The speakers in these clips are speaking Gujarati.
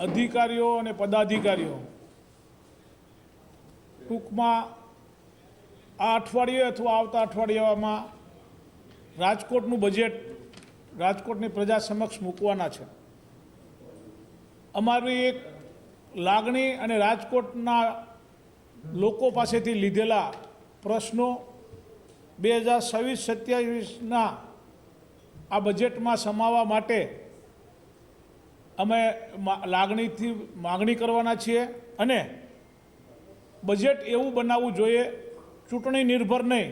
અધિકારીઓ અને પદાધિકારીઓ ટૂંકમાં આ અઠવાડિયે અથવા આવતા અઠવાડિયામાં રાજકોટનું બજેટ રાજકોટની પ્રજા સમક્ષ મૂકવાના છે। અમારી એક લાગણી અને રાજકોટના લોકો પાસેથી લીધેલા પ્રશ્નો 2026-27ના આ બજેટમાં સમાવવા માટે અમે લાગણીથી માગણી કરવાના છીએ અને બજેટ એવું બનાવવું જોઈએ ચૂંટણી નિર્ભર નહીં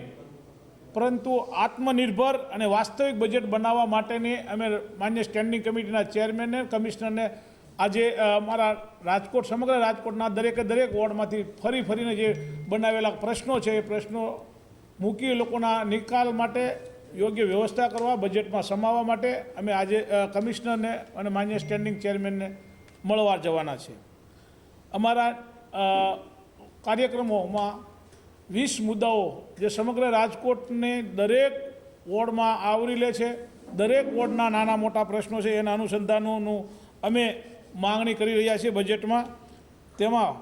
પરંતુ આત્મનિર્ભર અને વાસ્તવિક બજેટ બનાવવા માટેની અમે માન્ય સ્ટેન્ડિંગ કમિટીના ચેરમેનને કમિશનરને આજે અમારા રાજકોટ સમગ્ર રાજકોટના દરેકે દરેક વોર્ડમાંથી ફરીને જે બનાવેલા પ્રશ્નો છે એ પ્રશ્નો મૂકી લોકોના નિકાલ માટે યોગ્ય વ્યવસ્થા કરવા બજેટમાં સમાવવા માટે અમે આજે કમિશનરને અને માન્ય સ્ટેન્ડિંગ ચેરમેનને મળવા જવાના છે। અમારા કાર્યક્રમોમાં 20 મુદ્દાઓ જે સમગ્ર રાજકોટને દરેક વોર્ડમાં આવરી લે છે, દરેક વોર્ડના નાના મોટા પ્રશ્નો છે એના અનુસંધાનોનું અમે માગણી કરી રહ્યા છીએ બજેટમાં। તેમાં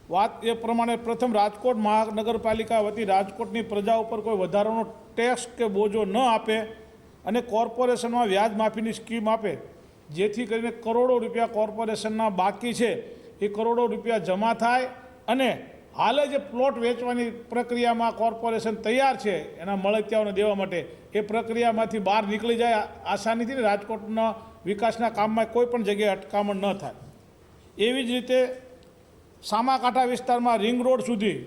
વાત એ પ્રમાણે પ્રથમ રાજકોટ મહાનગરપાલિકા વતી રાજકોટની પ્રજા ઉપર કોઈ વધારાનો ટેક્સ કે બોજો ન આપે અને કોર્પોરેશનમાં વ્યાજ માફીની સ્કીમ આપે જેથી કરીને કરોડો રૂપિયા કોર્પોરેશનના બાકી છે એ કરોડો રૂપિયા જમા થાય અને હાલે જે પ્લોટ વેચવાની પ્રક્રિયામાં કોર્પોરેશન તૈયાર છે એના મળતિયાઓને દેવા માટે એ પ્રક્રિયામાંથી બહાર નીકળી જાય આસાનીથી રાજકોટના વિકાસના કામમાં કોઈ પણ જગ્યાએ અટકામણ ન થાય। એવી જ રીતે સામાકાંઠા વિસ્તારમાં રિંગ રોડ સુધી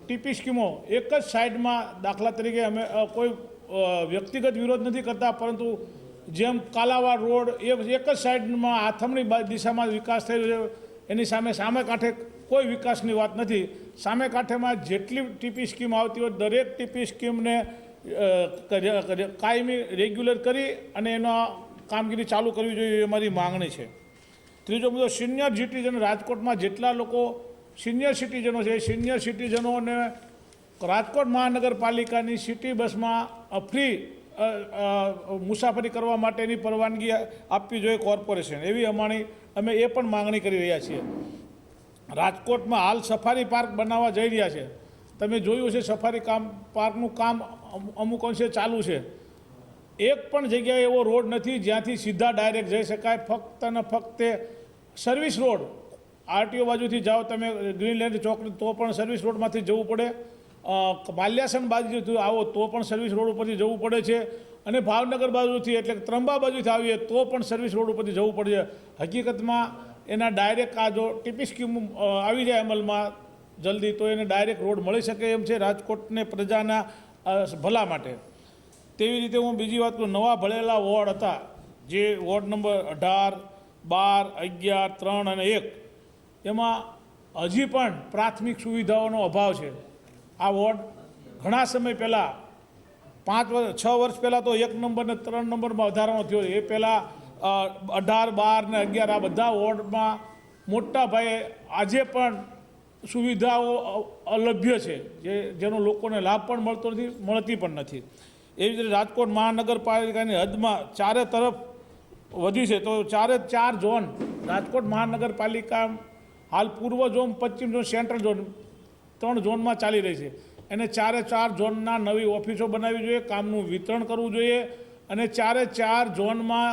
ટીપી સ્કીમો એક જ સાઈડમાં દાખલા તરીકે અમે કોઈ વ્યક્તિગત વિરોધ નથી કરતા પરંતુ જેમ કાલાવાડ રોડ એ એક જ સાઈડમાં આથમણી દિશામાં વિકાસ થઈ રહ્યો છે એની સામે કાંઠે કોઈ વિકાસની વાત નથી। સામે કાંઠેમાં જેટલી ટીપી સ્કીમ આવતી હોય દરેક ટીપી સ્કીમને કાયમી રેગ્યુલર કરી અને એનો કામગીરી ચાલુ કરવી જોઈએ એ અમારી માગણી છે। ત્રીજો મુદ્દો સિનિયર સિટીઝન રાજકોટમાં જેટલા લોકો સિનિયર સિટીઝનો છે એ સિનિયર સિટીઝનોને રાજકોટ મહાનગરપાલિકાની સિટી બસમાં ફ્રી મુસાફરી કરવા માટેની પરવાનગી આપવી જોઈએ કોર્પોરેશન એવી અમે એ પણ માગણી કરી રહ્યા છીએ। રાજકોટમાં હાલ સફારી પાર્ક બનાવવા જઈ રહ્યા છે, તમે જોયું છે સફારી પાર્કનું કામ અમુક અંશે ચાલુ છે। એક પણ જગ્યાએ એવો રોડ નથી જ્યાંથી સીધા ડાયરેક્ટ જઈ શકાય, ફક્ત ને ફક્ત સર્વિસ રોડ આરટીઓ બાજુથી જાઓ તમે ગ્રીનલેન્ડ ચોક તો પણ સર્વિસ રોડમાંથી જવું પડે, બાલ્યાસન બાજુથી આવો તો પણ સર્વિસ રોડ ઉપરથી જવું પડે છે અને ભાવનગર બાજુથી એટલે ત્રંબા બાજુથી આવીએ તો પણ સર્વિસ રોડ ઉપરથી જવું પડે છે। હકીકતમાં એના ડાયરેક્ટ આ જો ટીપી સ્કીમ આવી જાય અમલમાં જલ્દી તો એને ડાયરેક્ટ રોડ મળી શકે એમ છે રાજકોટને પ્રજાના ભલા માટે। તેવી રીતે હું બીજી વાત કરું, નવા ભળેલા વોર્ડ હતા જે વોર્ડ નંબર 18, 12, 11, 3 અને 1 એમાં હજી પણ પ્રાથમિક સુવિધાઓનો અભાવ છે। આ વોર્ડ ઘણા સમય પહેલાં 6 વર્ષ પહેલાં તો 1 નંબર ને 3 નંબરમાં વધારાનો થયો, એ પહેલાં 18, 12 ને 11 આ બધા વોર્ડમાં મોટા પાયે આજે પણ સુવિધાઓ અલભ્ય છે જેનો લોકોને લાભ પણ મળતી પણ નથી। એવી રીતે રાજકોટ મહાનગરપાલિકાની હદમાં ચારે તરફ વધી છે તો 4 ઝોન રાજકોટ મહાનગરપાલિકા હાલ પૂર્વ ઝોન, પશ્ચિમ ઝોન, સેન્ટ્રલ ઝોન 3 ઝોનમાં ચાલી રહી છે અને 4 ઝોનના નવી ઓફિસો બનાવવી જોઈએ, કામનું વિતરણ કરવું જોઈએ અને 4 ઝોનમાં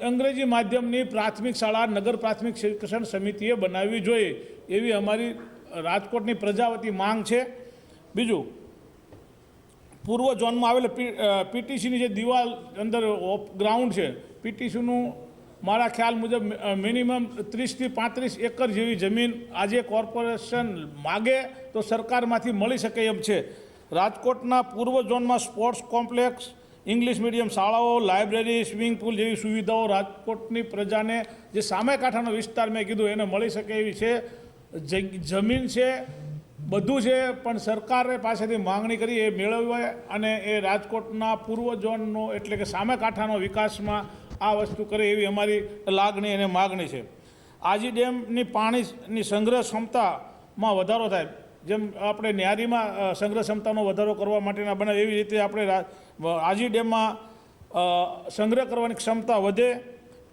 અંગ્રેજી માધ્યમની પ્રાથમિક શાળા નગર પ્રાથમિક શિક્ષણ સમિતિએ બનાવવી જોઈએ એવી અમારી રાજકોટની પ્રજા વતી માંગ છે। બીજું, પૂર્વ ઝોનમાં આવેલ પીટીસીની જે દિવાલ અંદર ગ્રાઉન્ડ છે, પીટીસીનું મારા ખ્યાલ મુજબ મિનિમમ 30થી 35 એકર જેવી જમીન આજે કોર્પોરેશન માગે તો સરકારમાંથી મળી શકે એમ છે। રાજકોટના પૂર્વ ઝોનમાં સ્પોર્ટ્સ કોમ્પ્લેક્સ, ઇંગ્લિશ મીડિયમ શાળાઓ, લાઇબ્રેરી, સ્વિમિંગ પુલ જેવી સુવિધાઓ રાજકોટની પ્રજાને જે સામે કાંઠાનો વિસ્તાર મેં કીધું એને મળી શકે એવી છે। જમીન છે, બધું છે, પણ સરકારે પાસેથી માંગણી કરી એ મેળવવા અને એ રાજકોટના પૂર્વ ઝોનનો એટલે કે સામે કાંઠાનો વિકાસમાં આ વસ્તુ કરે એવી અમારી લાગણી અને માગણી છે। આજી ડેમની પાણીની સંગ્રહ ક્ષમતામાં વધારો થાય, જેમ આપણે ન્યારીમાં સંગ્રહ ક્ષમતાનો વધારો કરવા માટેના બનાવે એવી રીતે આપણે આજી ડેમમાં સંગ્રહ કરવાની ક્ષમતા વધે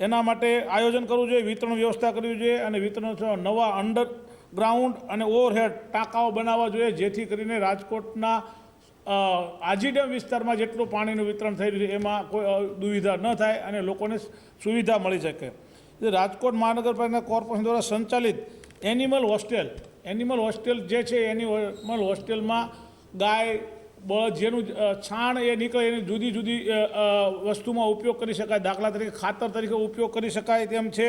એના માટે આયોજન કરવું જોઈએ, વિતરણ વ્યવસ્થા કરવી જોઈએ અને વિતરણ નવા અંડરગ્રાઉન્ડ અને ઓવરહેડ ટાંકાઓ બનાવવા જોઈએ, જેથી કરીને રાજકોટના આજીડેમ વિસ્તારમાં જેટલું પાણીનું વિતરણ થઈ રહ્યું છે એમાં કોઈ દુવિધા ન થાય અને લોકોને સુવિધા મળી શકે. રાજકોટ મહાનગરપાલિકા કોર્પોરેશન દ્વારા સંચાલિત એનિમલ હોસ્ટેલ જે છે એનિમલ હોસ્ટેલમાં ગાય બળદ જેનું છાણ એ નીકળે એની જુદી જુદી વસ્તુમાં ઉપયોગ કરી શકાય, દાખલા તરીકે ખાતર તરીકે ઉપયોગ કરી શકાય તેમ છે.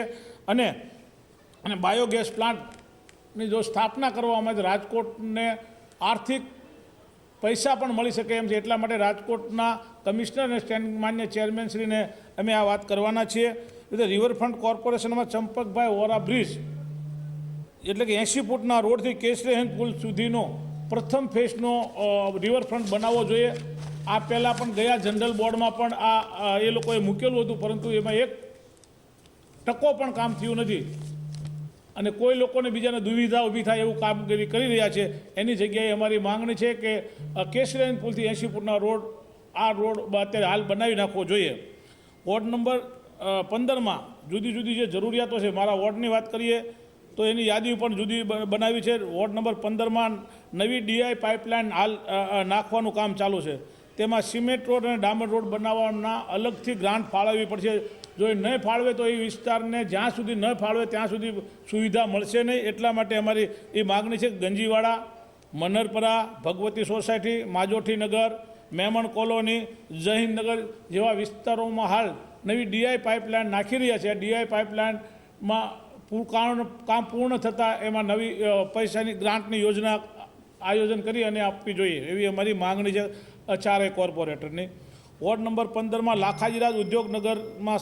અને બાયોગેસ પ્લાન્ટની જો સ્થાપના કરવામાં આવે તો રાજકોટને આર્થિક પૈસા પણ મળી શકે એમ છે. એટલા માટે રાજકોટના કમિશનર અને સ્ટેન્ડિંગ માન્ય ચેરમેનશ્રીને અમે આ વાત કરવાના છીએ. એટલે રિવરફ્રન્ટ કોર્પોરેશનમાં ચંપકભાઈ ઓરા બ્રિજ એટલે કે 80 ફૂટના રોડથી કેશરી પુલ સુધીનો પ્રથમ ફેઝનો રિવરફ્રન્ટ બનાવવો જોઈએ. આ પહેલાં પણ ગયા જનરલ બોર્ડમાં પણ એ લોકોએ મૂકેલું હતું, પરંતુ એમાં 1% પણ કામ થયું નથી અને કોઈ લોકોને બીજાને દુવિધા ઊભી થાય એવું કામગીરી કરી રહ્યા છે. એની જગ્યાએ અમારી માંગણી છે કે કેશરી પુલથી 80 ફૂટના રોડ અત્યારે હાલ બનાવી નાખવો જોઈએ. વોર્ડ નંબર 15માં જુદી જુદી જે જરૂરિયાતો છે, મારા વોર્ડની વાત કરીએ તો એની યાદી પણ જુદી બનાવી છે. વોર્ડ નંબર 15માં નવી ડીઆઈ પાઇપલાઇન હાલ નાખવાનું કામ ચાલુ છે. તેમાં સિમેન્ટ રોડ અને ડામર રોડ બનાવવાના અલગથી ગ્રાન્ટ ફાળવવી પડશે. જો એ નહીં ફાળવે તો એ વિસ્તારને જ્યાં સુધી ન ફાળવે ત્યાં સુધી સુવિધા મળશે નહીં. એટલા માટે અમારી એ માગણી છે. ગંજીવાડા, મનરપરા, ભગવતી સોસાયટી, માજોઠી નગર, મેમણ કોલોની, જહીનનગર જેવા વિસ્તારોમાં હાલ નવી ડીઆઈ પાઇપલાઇન નાખી રહ્યા છે. ડીઆઈ પાઇપલાઇનમાં કામ પૂર્ણ થતાં એમાં નવી પૈસાની ગ્રાન્ટની યોજના આયોજન કરી અને આપવી જોઈએ એવી અમારી માગણી છે ચારેય કોર્પોરેટરની. વોર્ડ નંબર 15માં લાખાજીરાજ ઉદ્યોગનગરમાં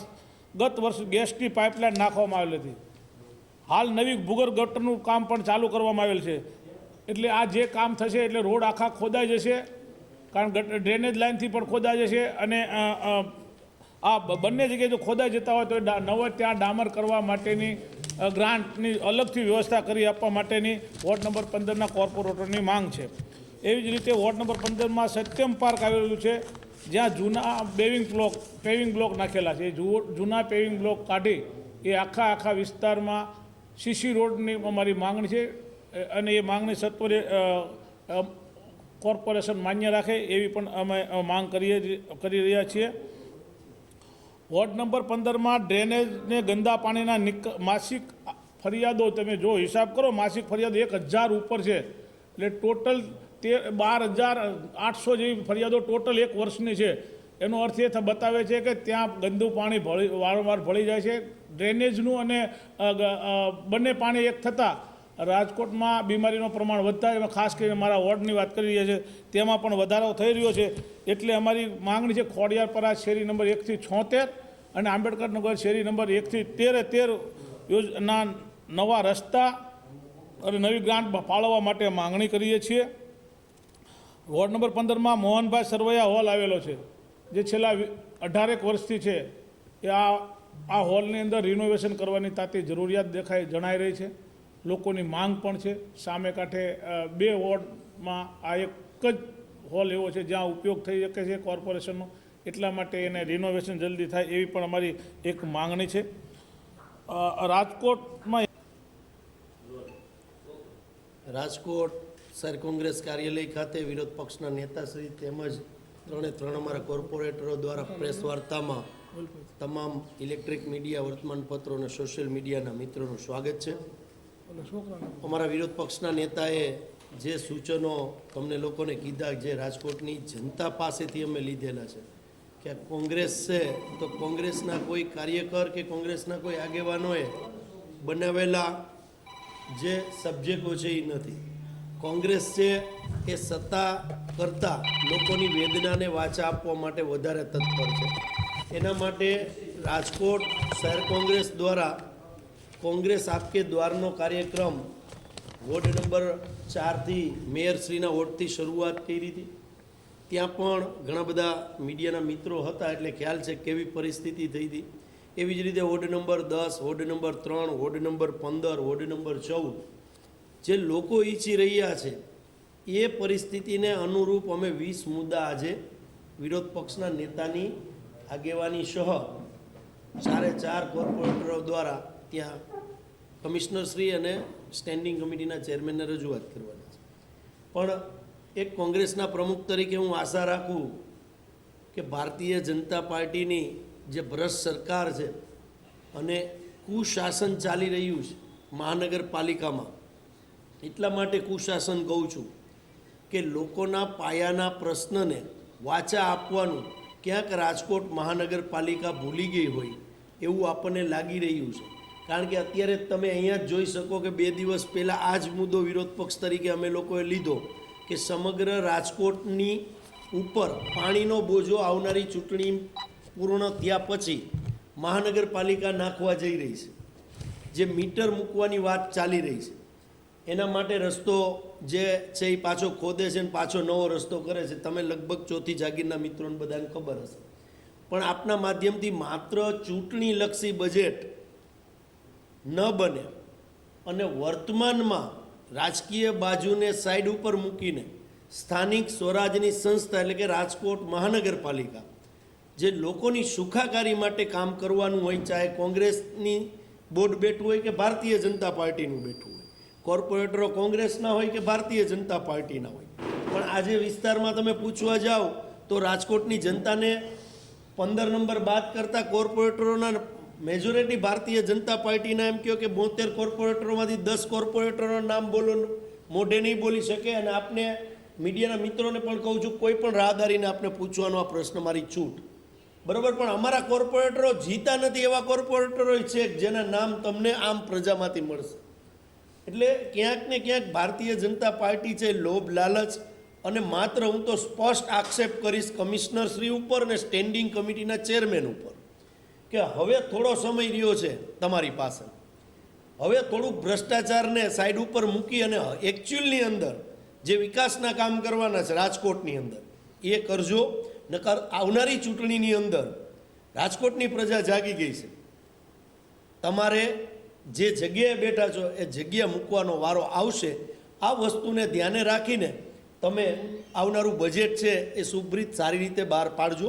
ગત વર્ષ ગેસની પાઇપલાઇન નાખવામાં આવેલી હતી. હાલ નવી ભૂગર્ભ ગટરનું કામ પણ ચાલુ કરવામાં આવેલ છે. એટલે આ જે કામ થશે એટલે રોડ આખા ખોદાઈ જશે, કારણ ડ્રેનેજ લાઇનથી પણ ખોદાઈ જશે અને આ બંને જગ્યાએ જો ખોદાઈ જતા હોય તો ત્યાં ડામર કરવા માટેની ગ્રાન્ટની અલગથી વ્યવસ્થા કરી આપવા માટેની વોર્ડ નંબર 15ના કોર્પોરેટરની માંગ છે. એવી જ રીતે વોર્ડ નંબર 15માં સત્યમ પાર્ક આવેલું છે, જ્યાં જૂના પેવિંગ બ્લોક નાખેલા છે. એ જૂના પેવિંગ બ્લોક કાઢી એ આખા વિસ્તારમાં સીસી રોડની અમારી માંગણી છે અને એ માંગણી સત્વરે કોર્પોરેશન માન્ય રાખે એવી પણ અમે માંગ કરી રહ્યા છીએ. વોર્ડ નંબર 15માં ડ્રેનેજને ગંદા પાણીના માસિક ફરિયાદો તમે જો હિસાબ કરો, માસિક ફરિયાદો 1000 ઉપર છે. એટલે ટોટલ 12,800 જેવી ફરિયાદો ટોટલ એક વર્ષની છે. એનો અર્થ એ બતાવે છે કે ત્યાં ગંદુ પાણી વારંવાર ભળી જાય છે. ડ્રેનેજનું અને બંને પાણી એક થતાં રાજકોટમાં બીમારીનું પ્રમાણ વધતા, એમાં ખાસ કરીને મારા વોર્ડની વાત કરી રહ્યા છે તેમાં પણ વધારો થઈ રહ્યો છે. એટલે અમારી માંગણી છે ખોડિયારપરા શેરી નંબર 1 થી 76 અને આંબેડકર નગર શેરી નંબર 1 થી 13 યોજના નવા રસ્તા અને નવી ગ્રાન્ટ ફાળવવા માટે માંગણી કરીએ છીએ. વોર્ડ નંબર 15માં મોહનભાઈ સરવૈયા હોલ આવેલો છે, જે છેલ્લા 18 વર્ષથી છે. એ આ હોલની અંદર રિનોવેશન કરવાની તાતી જરૂરિયાત જણાઈ રહી છે. લોકોની માંગ પણ છે. સામે કાંઠે 2 વોર્ડમાં આ એક જ હોલ એવો છે જ્યાં ઉપયોગ થઈ શકે છે કોર્પોરેશનનો. એટલા માટે એને રિનોવેશન જલ્દી થાય એવી પણ અમારી એક માંગણી છે. રાજકોટ શહેર કોંગ્રેસ કાર્યાલય ખાતે વિરોધ પક્ષના નેતાશ્રી તેમજ 3 અમારા કોર્પોરેટરો દ્વારા પ્રેસ વાર્તામાં તમામ ઇલેક્ટ્રિક મીડિયા, વર્તમાનપત્રો અને સોશિયલ મીડિયાના મિત્રોનું સ્વાગત છે. અમારા વિરોધ પક્ષના નેતાએ જે સૂચનો તમને લોકોને કીધા, જે રાજકોટની જનતા પાસેથી અમે લીધેલા છે કે કોંગ્રેસ છે તો કોંગ્રેસના કોઈ કાર્યકર કે કોંગ્રેસના કોઈ આગેવાનોએ બનાવેલા જે સબ્જેક્ટો છે એ નથી. કોંગ્રેસ છે એ સત્તા કરતાં લોકોની વેદનાને વાચા આપવા માટે વધારે તત્પર છે. એના માટે રાજકોટ શહેર કોંગ્રેસ દ્વારા કોંગ્રેસ આપકે દ્વારનો કાર્યક્રમ વોર્ડ નંબર 4થી મેયરશ્રીના વોર્ડથી શરૂઆત કરી હતી. ત્યાં પણ ઘણા બધા મીડિયાના મિત્રો હતા, એટલે ખ્યાલ છે કેવી પરિસ્થિતિ થઈ હતી. એવી જ રીતે ward number 10, ward number 3, ward number 15, ward number 14 જે લોકો ઈચ્છી રહ્યા છે એ પરિસ્થિતિને અનુરૂપ અમે 20 મુદ્દા આજે વિરોધ પક્ષના નેતાની આગેવાની સહ 4 કોર્પોરેટરો દ્વારા ત્યાં કમિશનરશ્રી અને સ્ટેન્ડિંગ કમિટીના ચેરમેનને રજૂઆત કરવાની છે. પણ એક કોંગ્રેસના પ્રમુખ તરીકે હું આશા રાખું કે ભારતીય જનતા પાર્ટીની જે ભ્રષ્ટ સરકાર છે અને કુશાસન ચાલી રહ્યું છે મહાનગરપાલિકામાં, એટલા માટે કુશાસન કહું છું કે લોકોના પાયાના પ્રશ્નને વાચા આપવાનું ક્યાંક રાજકોટ મહાનગરપાલિકા ભૂલી ગઈ હોય એવું આપણને લાગી રહ્યું છે. કારણ કે અત્યારે તમે અહીંયા જ જોઈ શકો કે 2 દિવસ પહેલાં આ જ મુદ્દો વિરોધ પક્ષ તરીકે અમે લોકોએ લીધો કે સમગ્ર રાજકોટની ઉપર પાણીનો બોજો આવનારી ચૂંટણી પૂર્ણ થયા પછી મહાનગરપાલિકા નાખવા જઈ રહી છે. જે મીટર મૂકવાની વાત ચાલી રહી છે એના માટે રસ્તો જે છે એ પાછો ખોદે છે ને પાછો નવો રસ્તો કરે છે. તમે લગભગ ચોથી જાગીરના મિત્રોને બધાને ખબર હશે. પણ આપના માધ્યમથી માત્ર ચૂંટણીલક્ષી બજેટ ન બને અને વર્તમાનમાં રાજકીય બાજુને સાઈડ ઉપર મૂકીને સ્થાનિક સ્વરાજની સંસ્થા એટલે કે રાજકોટ મહાનગરપાલિકા જે લોકોની સુખાકારી માટે કામ કરવાનું હોય, ચાહે કોંગ્રેસની બોર્ડ બેઠું હોય કે ભારતીય જનતા પાર્ટીનું બેઠું હોય, કોર્પોરેટરો કોંગ્રેસના હોય કે ભારતીય જનતા પાર્ટીના હોય, પણ આજે વિસ્તારમાં તમે પૂછવા જાઓ તો રાજકોટની જનતાને 15 નંબર બાદ કરતાં કોર્પોરેટરોના મેજોરિટી ભારતીય જનતા પાર્ટીના એમ કહો કે 72 કોર્પોરેટરોમાંથી 10 કોર્પોરેટરોના નામ બોલો, મોઢે નહીં બોલી શકે. અને આપને મીડિયાના મિત્રોને પણ કહું છું, કોઈ પણ રાહદારીને આપણે પૂછવાનો આ પ્રશ્ન મારી છૂટ, બરાબર, પણ અમારા કોર્પોરેટરો જીતા નથી એવા કોર્પોરેટરો છે જેના નામ તમને આમ પ્રજામાંથી મળશે. એટલે ક્યાંક ને ક્યાંક ભારતીય જનતા પાર્ટી છે લોભ લાલચ અને માત્ર હું તો સ્પષ્ટ આક્ષેપ કરીશ કમિશનર શ્રી ઉપર અને સ્ટેન્ડિંગ કમિટીના ચેરમેન ઉપર કે હવે થોડો સમય રહ્યો છે તમારી પાસે, હવે થોડુંક ભ્રષ્ટાચારને સાઈડ ઉપર મૂકી અને એકચ્યુઅલની અંદર જે વિકાસના કામ કરવાના છે રાજકોટની અંદર એ કરજો. નકર આવનારી ચૂંટણીની અંદર રાજકોટની પ્રજા જાગી ગઈ છે. તમારે જે જગ્યાએ બેઠા છો એ જગ્યા મૂકવાનો વારો આવશે. આ વસ્તુને ધ્યાને રાખીને તમે આવનારું બજેટ છે એ સુભરિત સારી રીતે બહાર પાડજો.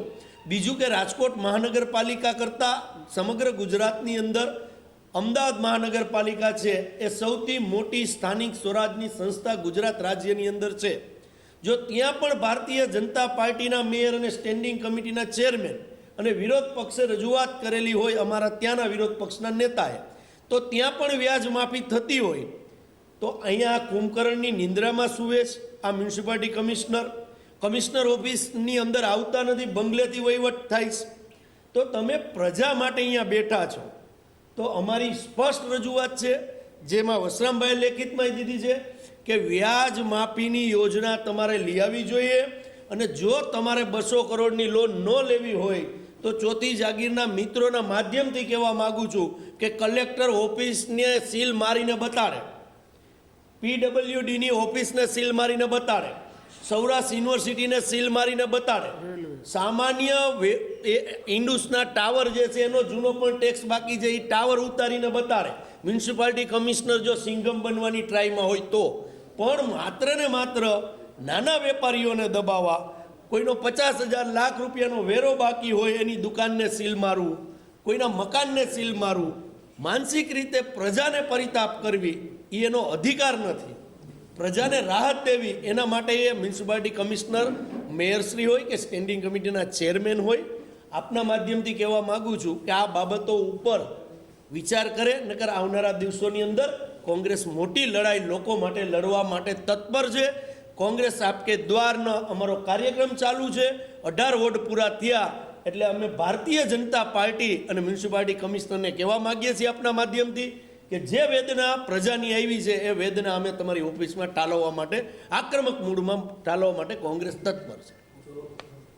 બીજું કે રાજકોટ મહાનગરપાલિકા કરતાં સમગ્ર ગુજરાતની અંદર અમદાવાદ મહાનગરપાલિકા છે એ સૌથી મોટી સ્થાનિક સ્વરાજની સંસ્થા ગુજરાત રાજ્યની અંદર છે. જો ત્યાં પણ ભારતીય જનતા પાર્ટીના મેયર અને સ્ટેન્ડિંગ કમિટીના ચેરમેન અને વિરોધ પક્ષે રજૂઆત કરેલી હોય અમારા ત્યાંના વિરોધ પક્ષના નેતાએ, તો ત્યાં પણ વ્યાજ માફી થતી હોય તો અહીંયા કુંભકર્ણની નિંદ્રામાં સૂવે છે આ મ્યુનિસિપાલિટી કમિશનર ઓફિસની અંદર આવતા નથી, બંગલેથી વહીવટ થાય છે. તો તમે પ્રજા માટે અહીંયા બેઠા છો તો અમારી સ્પષ્ટ રજૂઆત છે, જેમાં વસરામભાઈએ લેખિતમાં દીધી છે કે વ્યાજ માફીની યોજના તમારે લઈ આવવી જોઈએ. અને જો તમારે 200 કરોડની લોન ન લેવી હોય તો ચોથી જાગીરના મિત્રોના માધ્યમથી કહેવા માગું છું કે કલેક્ટર ઓફિસને સીલ મારીને બતાડે, PWDની ઓફિસને સીલ મારીને બતાડે, સૌરાષ્ટ્ર યુનિવર્સિટીને સીલ મારીને બતાડે, સામાન્ય ઇન્ડુસના ટાવર જે છે એનો જૂનો પણ ટેક્સ બાકી છે એ ટાવર ઉતારીને બતાડે. મ્યુનિસિપાલિટી કમિશનર જો સિંઘમ બનવાની ટ્રાયમાં હોય તો, પણ માત્ર ને માત્ર નાના વેપારીઓને દબાવવા, કોઈનો 50,000 લાખ રૂપિયાનો વેરો બાકી હોય એની દુકાનને સીલ મારવું, કોઈના મકાનને સીલ મારવું, માનસિક રીતે પ્રજાને પરિતાપ કરવી એ એનો અધિકાર નથી. પ્રજાને રાહત દેવી એના માટે એ મ્યુનિસિપાલિટી કમિશનર મેયરશ્રી હોય કે સ્ટેન્ડિંગ કમિટીના ચેરમેન હોય, આપના માધ્યમથી કહેવા માગું છું કે આ બાબતો ઉપર વિચાર કરે. નકર આવનારા દિવસોની અંદર કોંગ્રેસ મોટી લડાઈ લોકો માટે લડવા માટે તત્પર છે. કોંગ્રેસ આપકે દ્વારનો અમારો કાર્યક્રમ ચાલુ છે. 18 વોર્ડ પૂરા થયા એટલે અમે ભારતીય જનતા પાર્ટી અને મ્યુનિસિપાલિટી કમિશનરને કહેવા માગીએ છીએ આપના માધ્યમથી કે જે વેદના પ્રજાની આવી છે એ વેદના અમે તમારી ઓફિસમાં ટાળવવા માટે, આક્રમક મૂડમાં ટાળવવા માટે કોંગ્રેસ તત્પર છે.